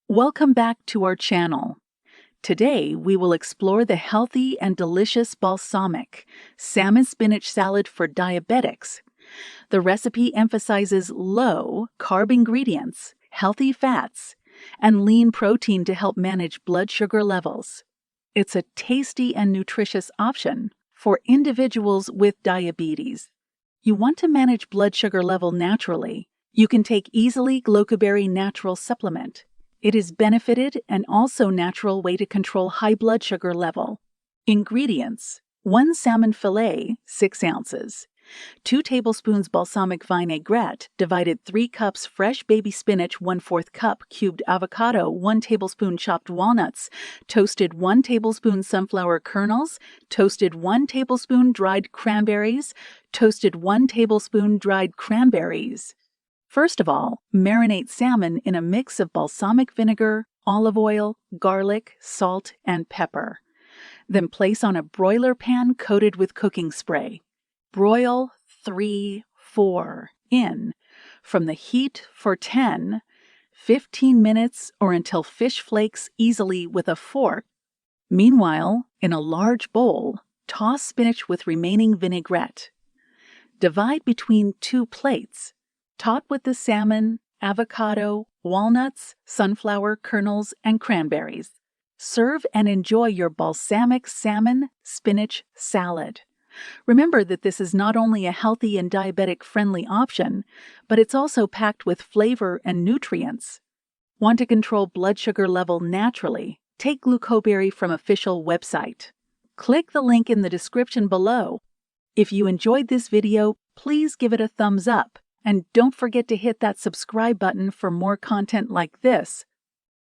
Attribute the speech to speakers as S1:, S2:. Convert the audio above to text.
S1: Welcome back to our channel. Today, we will explore the healthy and delicious balsamic salmon spinach salad for diabetics. The recipe emphasizes low carb ingredients, healthy fats, and lean protein to help manage blood sugar levels. It's a tasty and nutritious option for individuals with diabetes. You want to manage blood sugar level naturally. You can take Easily Glucoberry Natural Supplement. It is benefited and also natural way to control high blood sugar level. Ingredients: 1 salmon fillet, 6 ounces. 2 tablespoons balsamic vinaigrette, divided 3 cups fresh baby spinach, 1/4 cup cubed avocado, 1 tablespoon chopped walnuts, toasted 1 tablespoon sunflower kernels, toasted 1 tablespoon dried cranberries, toasted 1 tablespoon dried cranberries. First of all, marinate salmon in a mix of balsamic vinegar, olive oil, garlic, salt, and pepper. Then place on a broiler pan coated with cooking spray. Broil 3-4 in from the heat for 10-15 minutes or until fish flakes easily with a fork. Meanwhile, in a large bowl, toss spinach with remaining vinaigrette. Divide between 2 plates. Tot with the salmon, avocado, walnuts, sunflower kernels, and cranberries. Serve and enjoy your balsamic salmon spinach salad. Remember that this is not only a healthy and diabetic-friendly option, but it's also packed with flavor and nutrients. Want to control blood sugar level naturally? Take Glucoberry from official website. Click the link in the description below. If you enjoyed this video, please give it a thumbs up. And don't forget to hit that subscribe button for more content like this.